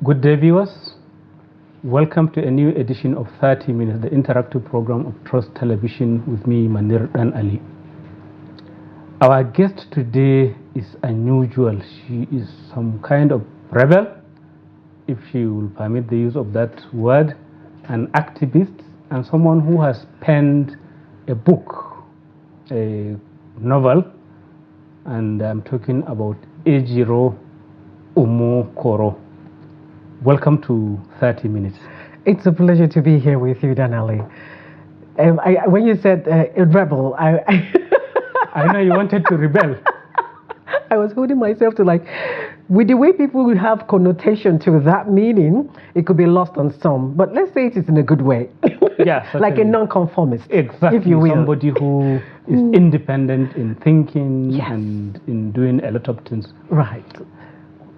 Good day, viewers. Welcome to a new edition of 30 Minutes, the interactive program of Trust Television with me, Manir Dan Ali. Our guest today is unusual. She is some kind of rebel, if she will permit the use of that word, an activist, and someone who has penned a book, a novel, and I'm talking about Ejiro Umukoro. Welcome to 30 Minutes. It's a pleasure to be here with you, Dan Ali. When you said a rebel, I know you wanted to rebel. I was holding myself to with the way people have connotation to that meaning, it could be lost on some. But let's say it is in a good way. Yeah, like a nonconformist. Exactly. If you will. Somebody who is independent in thinking Yes. and in doing a lot of things. Right.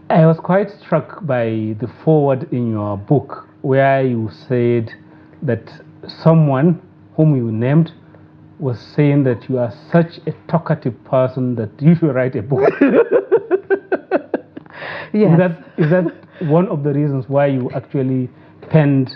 I was quite struck by the foreword in your book where you said that someone whom you named was saying that you are such a talkative person that you should write a book. Yes. Is that one of the reasons why you actually penned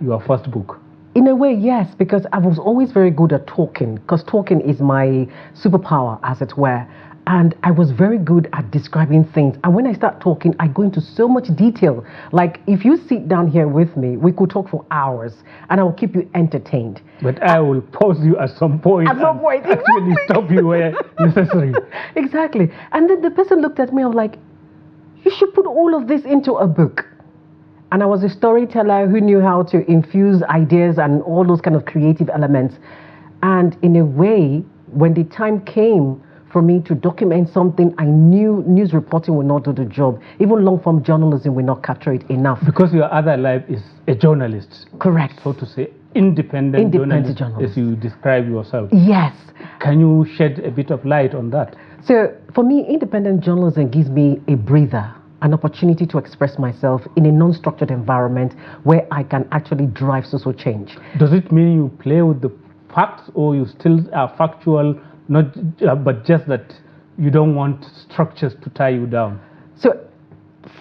your first book? In a way, yes, because I was always very good at talking, because talking is my superpower, as it were. And I was very good at describing things. And when I start talking, I go into so much detail. Like, if you sit down here with me, we could talk for hours, and I will keep you entertained. But I will pause you at some point. At some point, actually stop you where necessary. Exactly. And then the person looked at me, I was like, you should put all of this into a book. And I was a storyteller who knew how to infuse ideas and all those kind of creative elements. And in a way, when the time came for me to document something, I knew news reporting will not do the job. Even long-form journalism will not capture it enough. Because your other life is a journalist. Correct. So to say, independent journalist, as you describe yourself. Yes. Can you shed a bit of light on that? So for me, independent journalism gives me a breather, an opportunity to express myself in a non-structured environment where I can actually drive social change. Does it mean you play with the facts, or you still are factual, but just that you don't want structures to tie you down? So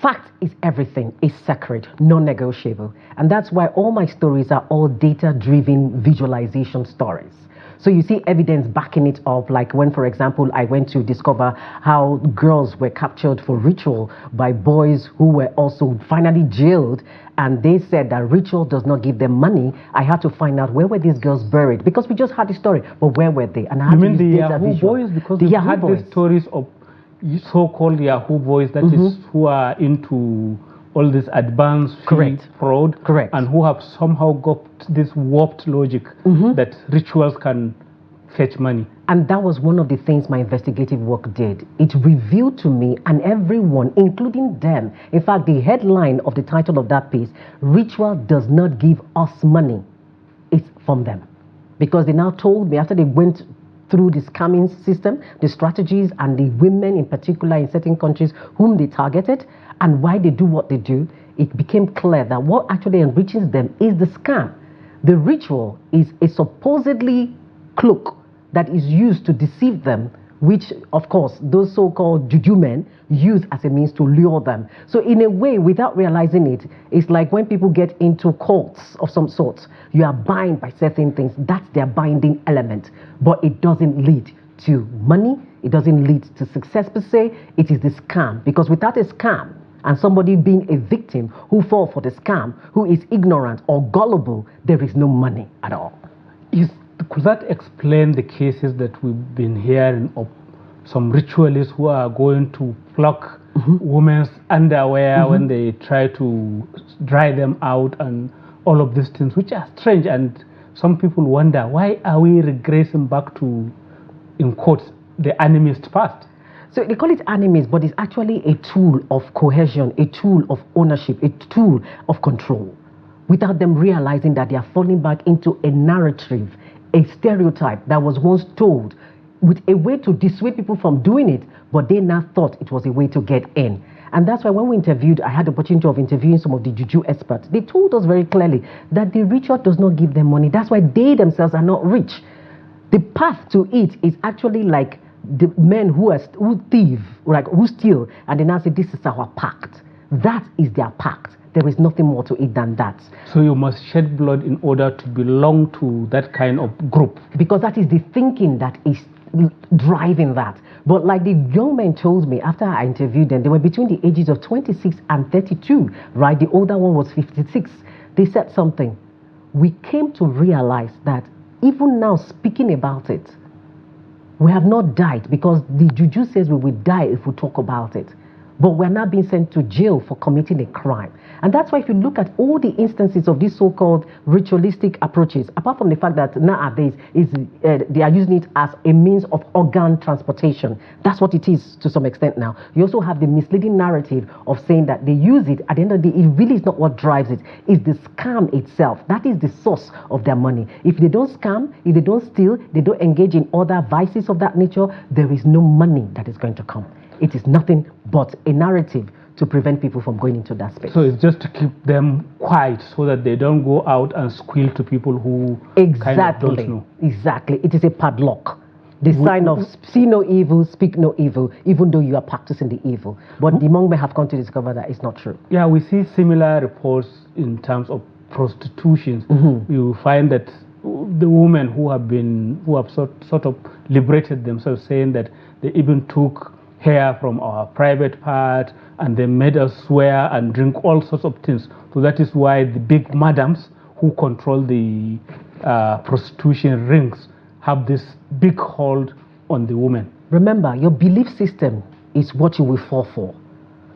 fact is everything, is sacred, non-negotiable. And that's why all my stories are all data-driven visualization stories. So you see evidence backing it up, like when, for example, I went to discover how girls were captured for ritual by boys who were also finally jailed, and they said that ritual does not give them money. I had to find out where were these girls buried, because we just had the story, but where were they? And I had you mean to use the data Yahoo visual. boys? Because the we Yahoo had boys. these stories of so-called Yahoo boys, that is, who are into all this advanced fraud, Correct. and who have somehow got this warped logic that rituals can fetch money. And that was one of the things my investigative work did. It revealed to me and everyone, including them. In fact, the headline of the title of that piece, "Ritual does not give us money," it's from them. Because they now told me, after they went through the scamming system, the strategies, and the women in particular in certain countries whom they targeted, and why they do what they do, it became clear that what actually enriches them is the scam. The ritual is a supposedly cloak that is used to deceive them, which, of course, those so-called juju men use as a means to lure them. So in a way, without realizing it, it's like when people get into cults of some sort, you are bound by certain things. That's their binding element. But it doesn't lead to money. It doesn't lead to success per se. It is the scam. Because without a scam, and somebody being a victim who falls for the scam, who is ignorant or gullible, there is no money at all. Could that explain the cases that we've been hearing of some ritualists who are going to pluck women's underwear when they try to dry them out, and all of these things, which are strange? And some people wonder, why are we regressing back to, in quotes, the animist past? So they call it animist, but it's actually a tool of cohesion, a tool of ownership, a tool of control, without them realizing that they are falling back into a narrative, a stereotype that was once told with a way to dissuade people from doing it, but they now thought it was a way to get in. And that's why when we interviewed, I had the opportunity of interviewing some of the juju experts. They told us very clearly that the ritual does not give them money. That's why they themselves are not rich. The path to it is actually like the men who thieve, like who steal, and then now say, this is our pact. That is their pact. There is nothing more to it than that. So you must shed blood in order to belong to that kind of group. Because that is the thinking that is driving that. But like the young men told me after I interviewed them, they were between the ages of 26 and 32, right? The older one was 56. They said something. We came to realize that even now speaking about it, we have not died, because the juju says we will die if we talk about it. But we're not being sent to jail for committing a crime. And that's why if you look at all the instances of these so-called ritualistic approaches, apart from the fact that nowadays they are using it as a means of organ transportation. That's what it is to some extent now. You also have the misleading narrative of saying that they use it. At the end of the day, it really is not what drives it. It's the scam itself. That is the source of their money. If they don't scam, if they don't steal, they don't engage in other vices of that nature, there is no money that is going to come. It is nothing but a narrative to prevent people from going into that space. So it's just to keep them quiet so that they don't go out and squeal to people who kind of don't know. Exactly. It is a padlock. The sign of see no evil, speak no evil, even though you are practicing the evil. But the monk may have come to discover that it's not true. Yeah, we see similar reports in terms of prostitution. You find that the women who have sort of liberated themselves, saying that they even took hair from our private part and they made us swear and drink all sorts of things. So that is why the big madams who control the prostitution rings have this big hold on the women. Remember, your belief system is what you will fall for.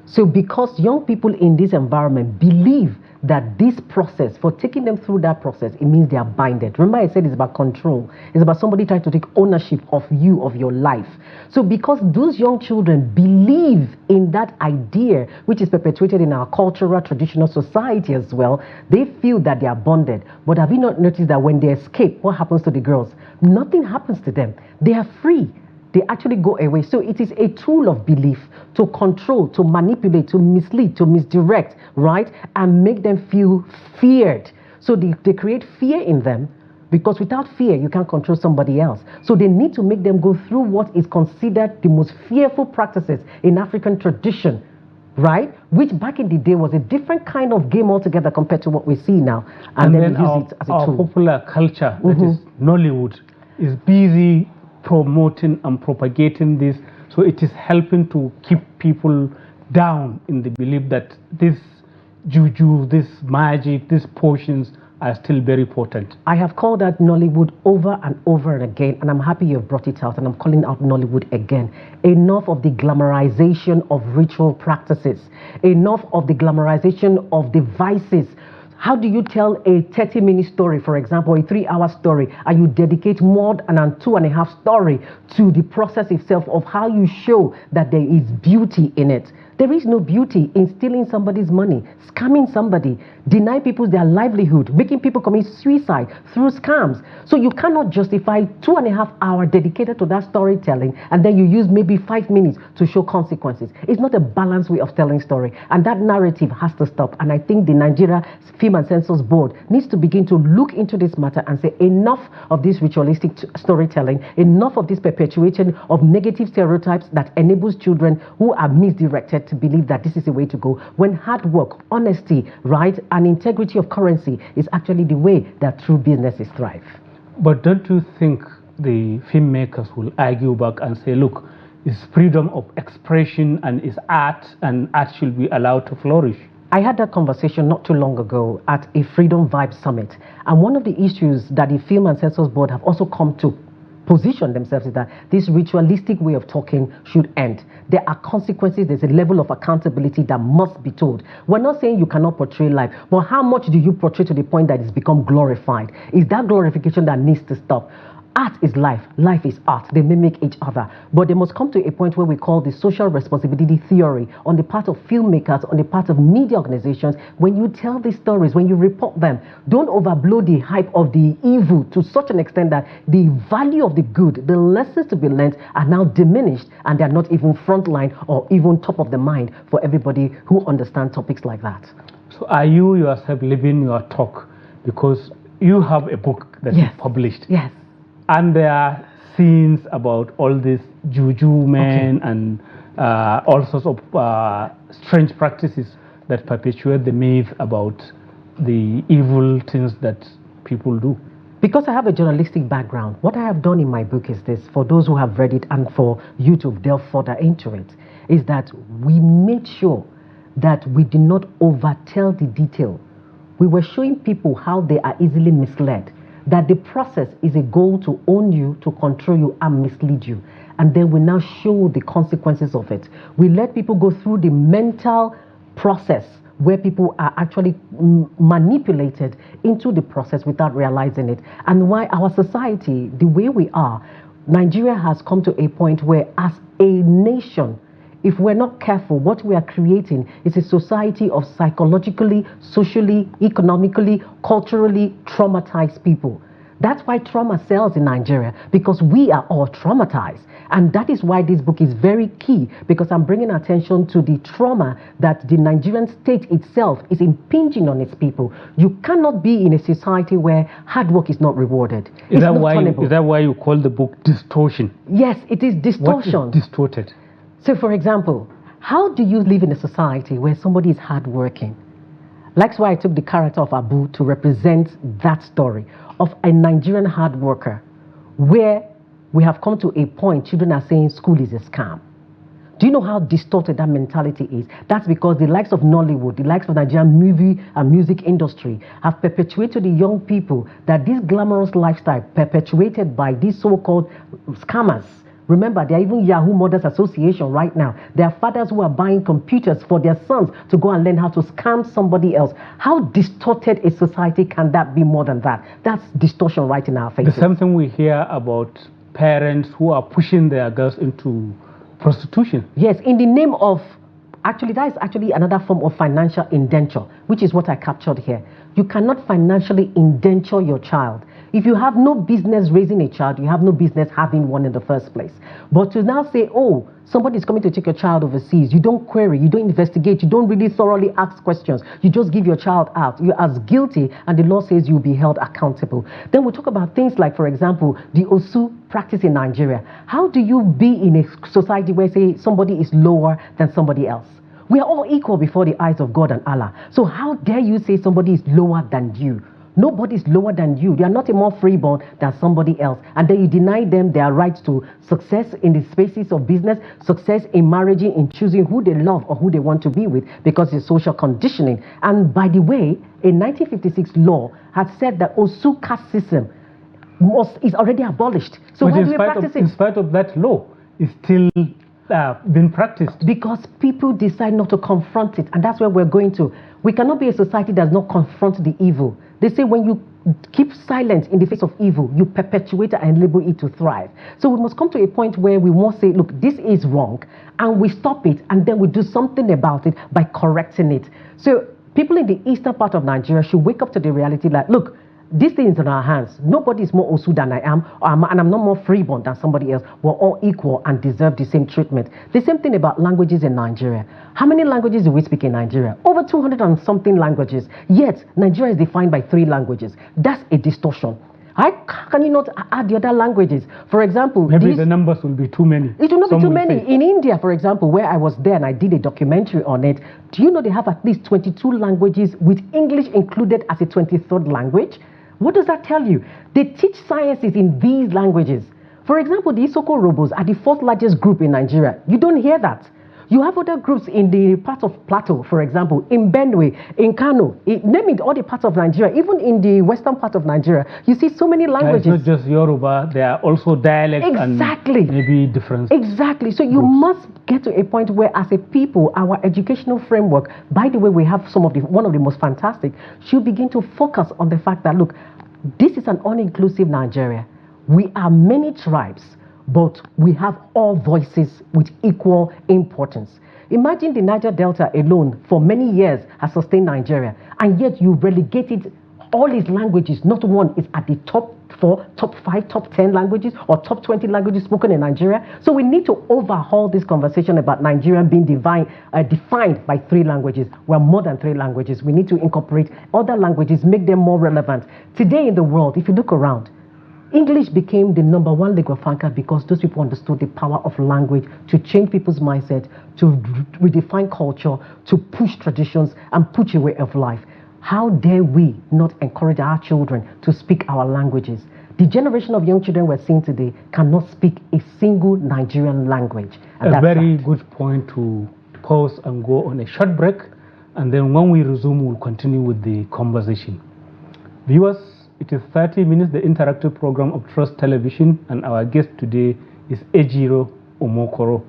So because young people in this environment believe that this process, for taking them through that process, it means they are binded. Remember I said it's about control. It's about somebody trying to take ownership of you, of your life. So because those young children believe in that idea, which is perpetuated in our cultural, traditional society as well, they feel that they are bonded. But have you not noticed that when they escape, what happens to the girls? Nothing happens to them. They are free. They actually go away. So it is a tool of belief to control, to manipulate, to mislead, to misdirect, right? And make them feel feared. So they create fear in them, because without fear, you can't control somebody else. So they need to make them go through what is considered the most fearful practices in African tradition, right? Which back in the day was a different kind of game altogether compared to what we see now. And then use it as a tool. Our popular culture, that is Nollywood, is busy promoting and propagating this, so it is helping to keep people down in the belief that this juju, this magic, these potions are still very potent. I have called that Nollywood over and over and again, and I'm happy you've brought it out, and I'm calling out Nollywood again. Enough of the glamorization of ritual practices. Enough of the glamorization of the vices. How do you tell a 30-minute story, for example, a 3-hour story, and you dedicate more than a 2.5 story to the process itself of how you show that there is beauty in it? There is no beauty in stealing somebody's money, scamming somebody, denying people their livelihood, making people commit suicide through scams. So you cannot justify 2.5 hours dedicated to that storytelling and then you use maybe 5 minutes to show consequences. It's not a balanced way of telling story, and that narrative has to stop. And I think the Nigeria Film and Census Board needs to begin to look into this matter and say enough of this ritualistic storytelling, enough of this perpetuation of negative stereotypes that enables children who are misdirected to believe that this is the way to go, when hard work, honesty, right, and integrity of currency is actually the way that true businesses thrive. But don't you think the filmmakers will argue back and say, look, it's freedom of expression and it's art, and art should be allowed to flourish? I had that conversation not too long ago at a Freedom Vibe Summit, and one of the issues that the Film and Census Board have also come to position themselves is that this ritualistic way of talking should end. There are consequences, there's a level of accountability that must be told. We're not saying you cannot portray life, but how much do you portray to the point that it's become glorified? Is that glorification that needs to stop? Art is life, life is art. They mimic each other. But they must come to a point where we call the social responsibility theory on the part of filmmakers, on the part of media organizations. When you tell these stories, when you report them, don't overblow the hype of the evil to such an extent that the value of the good, the lessons to be learned, are now diminished, and they're not even frontline or even top of the mind for everybody who understands topics like that. So are you yourself living your talk? Because you have a book that is published. Yes. And there are scenes about all these juju men and all sorts of strange practices that perpetuate the myth about the evil things that people do. Because I have a journalistic background, what I have done in my book is this, for those who have read it and for you to delve further into it, is that we made sure that we did not overtell the detail. We were showing people how they are easily misled, that the process is a goal to own you, to control you, and mislead you. And then we now show the consequences of it. We let people go through the mental process where people are actually manipulated into the process without realizing it. And why our society, the way we are, Nigeria has come to a point where as a nation, if we're not careful, what we are creating is a society of psychologically, socially, economically, culturally traumatized people. That's why trauma sells in Nigeria, because we are all traumatized. And that is why this book is very key, because I'm bringing attention to the trauma that the Nigerian state itself is impinging on its people. You cannot be in a society where hard work is not rewarded. Is that why you call the book Distortion? Yes, it is distortion. What is distorted? So, for example, how do you live in a society where somebody is hardworking? That's why I took the character of Abu to represent that story of a Nigerian hard worker, where we have come to a point children are saying school is a scam. Do you know how distorted that mentality is? That's because the likes of Nollywood, the likes of the Nigerian movie and music industry have perpetuated the young people that this glamorous lifestyle perpetuated by these so-called scammers. Remember, there are even Yahoo Mothers Association right now. There are fathers who are buying computers for their sons to go and learn how to scam somebody else. How distorted a society can that be more than that? That's distortion right in our faces. There's something we hear about parents who are pushing their girls into prostitution. Yes, in the name of, actually, that is actually another form of financial indenture, which is what I captured here. You cannot financially indenture your child. If you have no business raising a child, you have no business having one in the first place. But to now say, oh, somebody's coming to take your child overseas, you don't query, you don't investigate, you don't really thoroughly ask questions, you just give your child out, you're as guilty, and the law says you'll be held accountable. Then we talk about things like, for example, the Osu practice in Nigeria. How do you be in a society where, say, somebody is lower than somebody else? We are all equal before the eyes of God and Allah. So how dare you say somebody is lower than you? Nobody is lower than you. You are not a more freeborn than somebody else. And then you deny them their rights to success in the spaces of business, success in marriage, in choosing who they love or who they want to be with, because it's social conditioning. And by the way, a 1956 law had said that Osu caste system is already abolished. So why do we practice it? In spite of that law, it's still been practiced. Because people decide not to confront it. And that's where we're going to. We cannot be a society that does not confront the evil. They say when you keep silent in the face of evil, you perpetuate and enable it to thrive. So we must come to a point where we must say, look, this is wrong, and we stop it, and then we do something about it by correcting it. So people in the eastern part of Nigeria should wake up to the reality that, look, this thing is in our hands. Nobody is more Osu than I am, and I'm not more freeborn than somebody else. We're all equal and deserve the same treatment. The same thing about languages in Nigeria. How many languages do we speak in Nigeria? Over 200 and something languages. Yet, Nigeria is defined by 3 languages. That's a distortion. How can you not add the other languages? For example, maybe the numbers will be too many. It will not be too many. In India, for example, where I was there and I did a documentary on it, do you know they have at least 22 languages with English included as a 23rd language? What does that tell you? They teach sciences in these languages. For example, the Isoko Robos are the 4th largest group in Nigeria. You don't hear that. You have other groups in the part of Plateau, for example, in Benue, in Kano, name it, all the parts of Nigeria, even in the western part of Nigeria, you see so many languages. It's not just Yoruba, there are also dialects and maybe different. Exactly. So you must get to a point where, as a people, our educational framework, by the way, we have one of the most fantastic, should begin to focus on the fact that, look, this is an all-inclusive Nigeria. We are many tribes, but we have all voices with equal importance. Imagine the Niger Delta alone for many years has sustained Nigeria, and yet you relegated all its languages. Not one is at the top 4, top 5, top 10 languages or top 20 languages spoken in Nigeria. So we need to overhaul this conversation about Nigeria being defined by 3 languages. We're more than 3 languages. We need to incorporate other languages, make them more relevant. Today in the world, if you look around, English became the #1 lingua franca because those people understood the power of language to change people's mindset, to redefine culture, to push traditions and push a way of life. How dare we not encourage our children to speak our languages? The generation of young children we're seeing today cannot speak a single Nigerian language. A very good point to pause and go on a short break, and then when we resume, we'll continue with the conversation. Viewers, it is 30 minutes, the interactive program of Trust Television, and our guest today is Ejiro Umukoro,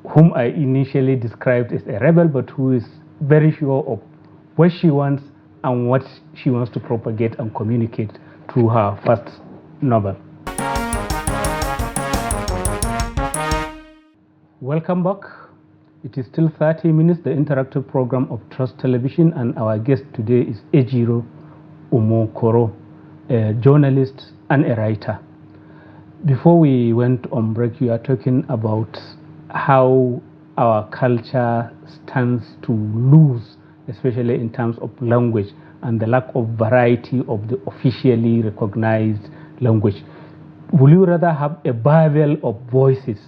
whom I initially described as a rebel, but who is very sure of what she wants and what she wants to propagate and communicate through her first novel. Welcome back. It is still 30 minutes, the interactive program of Trust Television, and our guest today is Ejiro Umukoro, a journalist and a writer. Before we went on break, you are talking about how our culture stands to lose, especially in terms of language and the lack of variety of the officially recognized language. Will you rather have a babel of voices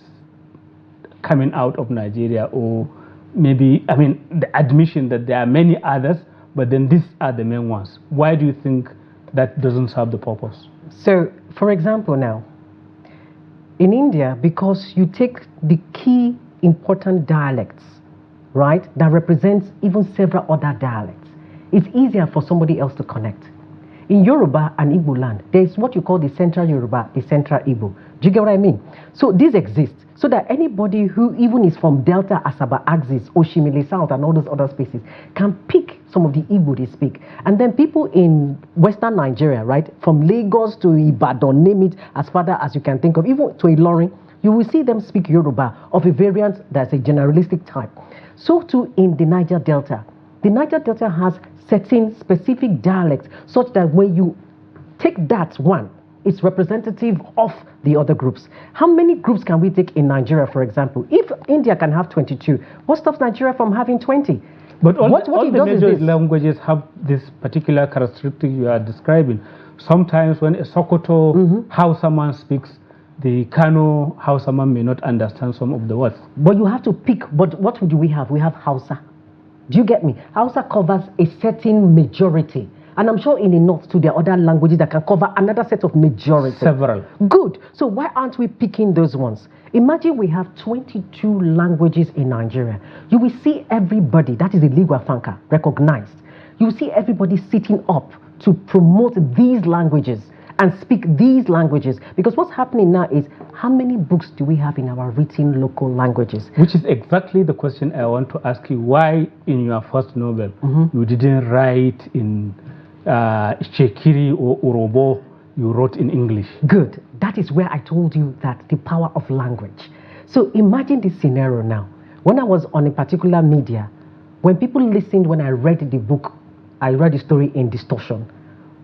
coming out of Nigeria, or maybe, I mean, the admission that there are many others, but then these are the main ones? Why do you think that doesn't serve the purpose? So, for example now, in India, because you take the key important dialects, right, that represents even several other dialects, it's easier for somebody else to connect. In Yoruba and Igbo land, there's what you call the Central Yoruba, the Central Igbo. Do you get what I mean? So this exists so that anybody who even is from Delta, Asaba axis, Oshimile South, and all those other spaces can pick some of the Igbo they speak. And then people in Western Nigeria, right, from Lagos to Ibadan, name it, as far as you can think of, even to Ilorin, you will see them speak Yoruba of a variant that's a generalistic type. So too in the Niger Delta. The Niger Delta has certain specific dialects such that when you take that one, it's representative of the other groups. How many groups can we take in Nigeria, for example? If India can have 22, what stops Nigeria from having 20? But all the major languages have this particular characteristic you are describing. Sometimes when a Sokoto Hausa man speaks, the Kano Hausa man may not understand some of the words. But you have to pick, but what do we have? We have Hausa. Do you get me? Hausa covers a certain majority. And I'm sure in the north too, there are other languages that can cover another set of majority. Several. Good. So why aren't we picking those ones? Imagine we have 22 languages in Nigeria. You will see everybody, that is a lingua franca, recognized. You will see everybody sitting up to promote these languages and speak these languages. Because what's happening now is, how many books do we have in our written local languages? Which is exactly the question I want to ask you. Why in your first novel you didn't write in Shekiri or Urobo, you wrote in English? Good. That is where I told you that the power of language. So imagine this scenario now. When I was on a particular media, when people listened, when I read the book, I read the story in distortion.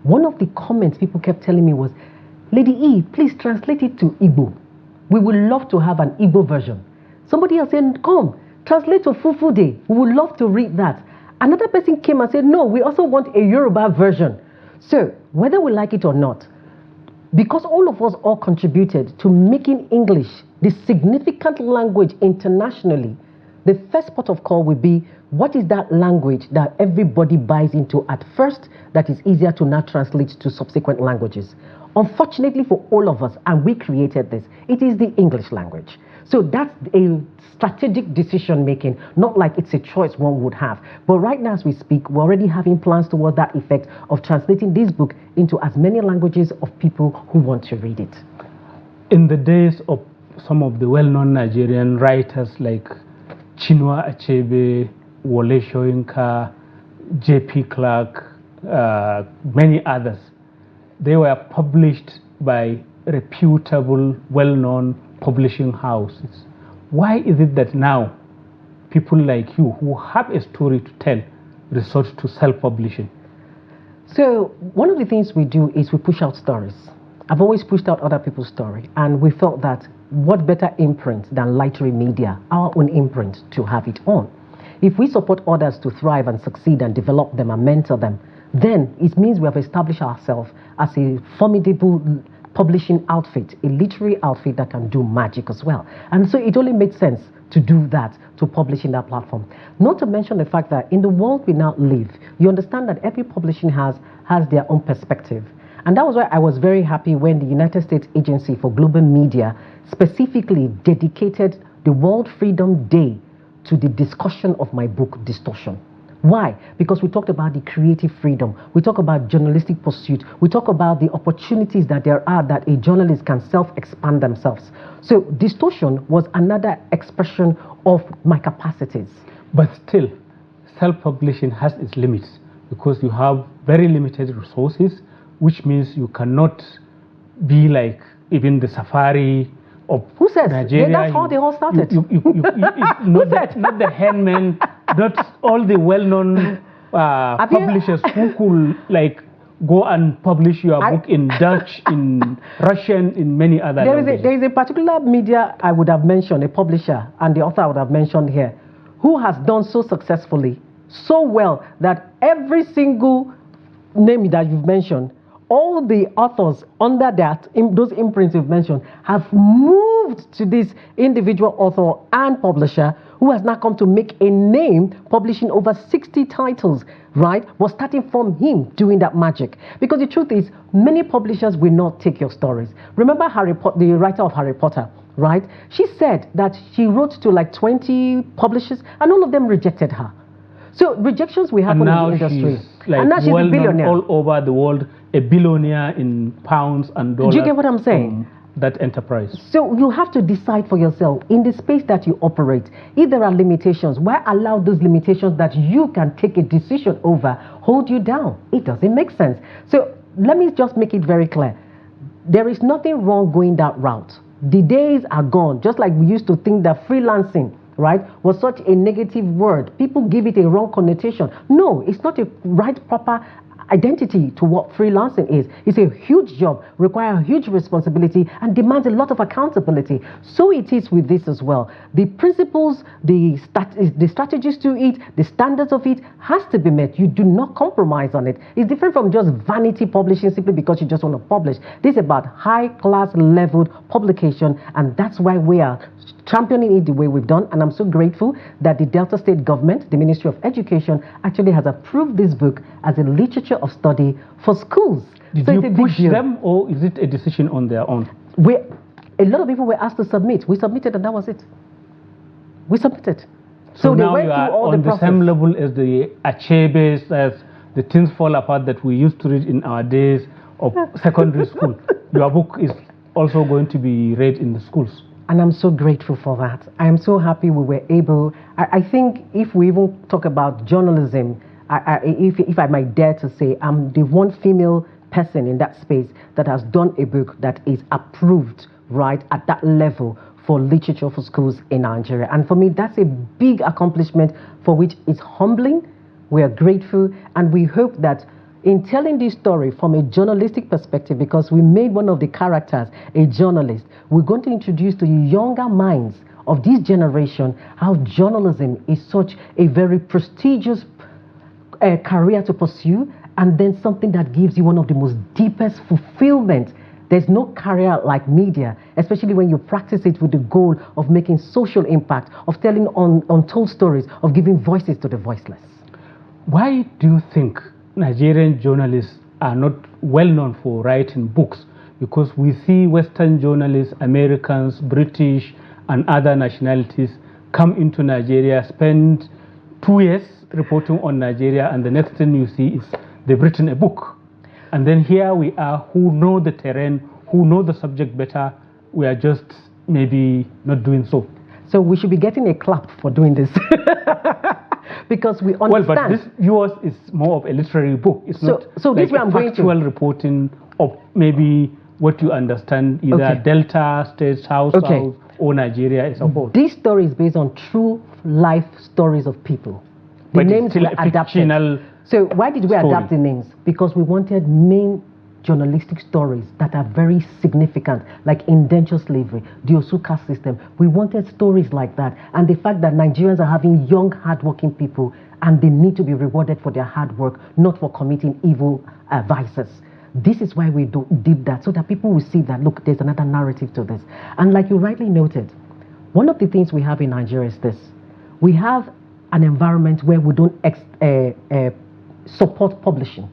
One of the comments people kept telling me was, Lady E, please translate it to Igbo. We would love to have an Igbo version. Somebody else said, come, translate to Fufude. We would love to read that. Another person came and said, no, we also want a Yoruba version. So, whether we like it or not, because all of us all contributed to making English the significant language internationally, the first port of call will be, what is that language that everybody buys into at first that is easier to now translate to subsequent languages? Unfortunately for all of us, and we created this, it is the English language. So that's a strategic decision making, not like it's a choice one would have. But right now as we speak, we're already having plans towards that effect of translating this book into as many languages of people who want to read it. In the days of some of the well-known Nigerian writers like Chinua Achebe, Wole Soyinka, J.P. Clark, many others, they were published by reputable, well-known publishing houses. Why is it that now people like you who have a story to tell resort to self-publishing? So one of the things we do is we push out stories. I've always pushed out other people's story, and we felt that what better imprint than Literary Media, our own imprint, to have it on. If we support others to thrive and succeed and develop them and mentor them, then it means we have established ourselves as a formidable publishing outfit, a literary outfit that can do magic as well. And so it only made sense to do that, to publish in that platform. Not to mention the fact that in the world we now live, you understand that every publishing has their own perspective. And that was why I was very happy when the United States Agency for Global Media specifically dedicated the World Freedom Day to the discussion of my book, Distortion. Why? Because we talked about the creative freedom. We talk about journalistic pursuit. We talk about the opportunities that there are that a journalist can self-expand themselves. So distortion was another expression of my capacities. But still, self-publishing has its limits because you have very limited resources, which means you cannot be like even the Safari of Who says? Nigeria. That's how they all started. Not the Henman, not all the well-known publishers who could like go and publish your book in Dutch, in Russian, in many other languages. There is a particular media I would have mentioned, a publisher, and the author I would have mentioned here, who has done so successfully, so well, that every single name that you've mentioned, all the authors under that, those imprints you've mentioned, have moved to this individual author and publisher who has now come to make a name publishing over 60 titles, right? Was starting from him doing that magic. Because the truth is, many publishers will not take your stories. Remember the writer of Harry Potter, right? She said that she wrote to like 20 publishers and all of them rejected her. So rejections will happen in the industry. Like, and now she's a billionaire. All over the world, a billionaire in pounds and dollars. Do you get what I'm saying? That enterprise. So you have to decide for yourself in the space that you operate. If there are limitations, why allow those limitations that you can take a decision over hold you down? It doesn't make sense. So let me just make it very clear. There is nothing wrong going that route. The days are gone. Just like we used to think that freelancing, right, was such a negative word. People give it a wrong connotation. No, it's not a right, proper identity to what freelancing is. It's a huge job, requires a huge responsibility, and demands a lot of accountability. So it is with this as well. The principles, the strategies to it, the standards of it has to be met. You do not compromise on it. It's different from just vanity publishing simply because you just want to publish. This is about high-class leveled publication, and that's why we are championing it the way we've done. And I'm so grateful that the Delta State government, the Ministry of Education, actually has approved this book as a literature of study for schools. Did you push them, or is it a decision on their own? A lot of people were asked to submit. We submitted, and that was it. We submitted. So now you are on the same level as the Achebes, as the Things Fall Apart that we used to read in our days of secondary school. Your book is also going to be read in the schools. And I'm so grateful for that. I am so happy we were able. I think if we even talk about journalism, if I might dare to say, I'm the one female person in that space that has done a book that is approved, right, at that level for literature for schools in Nigeria. And for me, that's a big accomplishment for which it's humbling. We are grateful, and we hope that in telling this story from a journalistic perspective, because we made one of the characters a journalist, we're going to introduce to younger minds of this generation how journalism is such a very prestigious career to pursue, and then something that gives you one of the most deepest fulfillment. There's no career like media, especially when you practice it with the goal of making social impact, of telling untold stories, of giving voices to the voiceless. Why do you think Nigerian journalists are not well known for writing books? Because we see Western journalists, Americans, British, and other nationalities come into Nigeria, spend 2 years reporting on Nigeria, and the next thing you see is they've written a book. And then here we are, who know the terrain, who know the subject better. We are just maybe not doing so. So we should be getting a clap for doing this. Because we understand. Well, but this yours is more of a literary book. It's not like a factual reporting of maybe what you understand, either Delta, State, South, South, or Nigeria as a whole. This story is based on true life stories of people. The names were adapted. So why did we adapt the names? Because we wanted main journalistic stories that are very significant, like indentured slavery, the Osuka system. We wanted stories like that. And the fact that Nigerians are having young, hardworking people, and they need to be rewarded for their hard work, not for committing evil vices. This is why we did that, so that people will see that, look, there's another narrative to this. And like you rightly noted, one of the things we have in Nigeria is this. We have an environment where we don't support publishing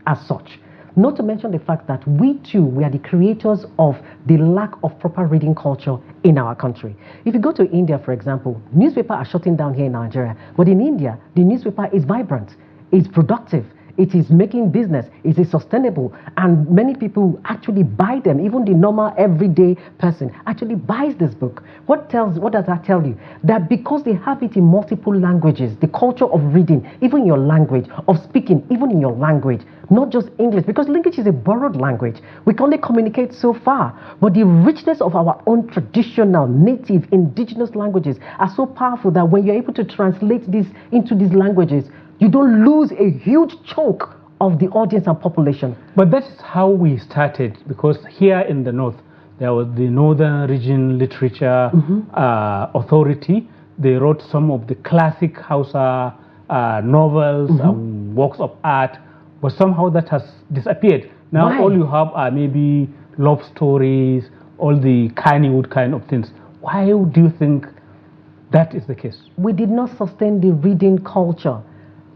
as such. Not to mention the fact that we too, we are the creators of the lack of proper reading culture in our country. If you go to India, for example, newspapers are shutting down here in Nigeria, but in India, the newspaper is vibrant, it's productive, it is making business, it is sustainable, and many people actually buy them. Even the normal everyday person actually buys this book. What does that tell you? That because they have it in multiple languages, the culture of reading, even your language, of speaking, even in your language, not just English, because English is a borrowed language. We can only communicate so far, but the richness of our own traditional, native, indigenous languages are so powerful that when you're able to translate this into these languages, you don't lose a huge chunk of the audience and population. But that's how we started, because here in the north, there was the Northern Region Literature Authority. They wrote some of the classic Hausa novels and works of art, but somehow that has disappeared. Now Why? All you have are maybe love stories, all the Kannywood kind of things. Why do you think that is the case? We did not sustain the reading culture.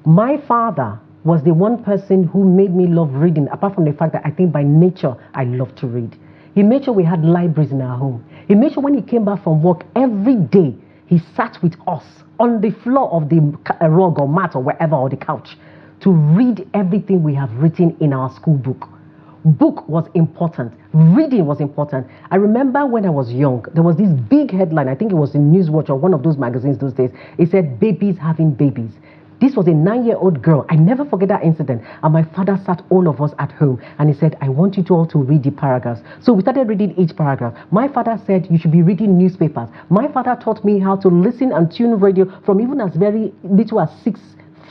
My father was the one person who made me love reading, apart from the fact that I think by nature I love to read. He made sure we had libraries in our home. He made sure when he came back from work every day, he sat with us on the floor of the rug or mat or wherever, or the couch, to read everything we have written in our school book. Book was important. Reading was important. I remember when I was young, there was this big headline, I think it was in Newswatch or one of those magazines those days. It said, babies having babies. This was a 9-year-old girl. I never forget that incident. And my father sat all of us at home and he said, I want you to all to read the paragraphs. So we started reading each paragraph. My father said, you should be reading newspapers. My father taught me how to listen and tune radio from even as very little as 6,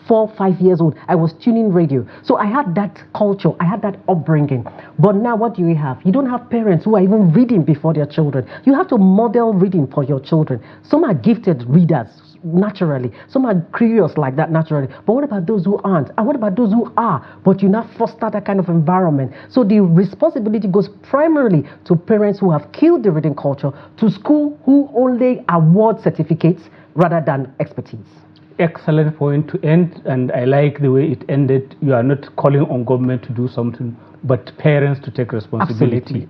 4, 5 years old. I was tuning radio. So I had that culture. I had that upbringing. But now what do you have? You don't have parents who are even reading before their children. You have to model reading for your children. Some are gifted readers naturally. Some are curious like that naturally. But what about those who aren't? And what about those who are, but you not foster that kind of environment? So the responsibility goes primarily to parents who have killed the reading culture, to school who only award certificates rather than expertise. Excellent point to end, and I like the way it ended. You are not calling on government to do something, but parents to take responsibility. Absolutely.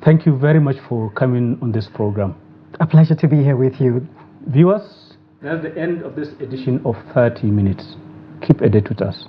Thank you very much for coming on this program. A pleasure to be here with you. Viewers, that's the end of this edition of 30 Minutes. Keep a date with us.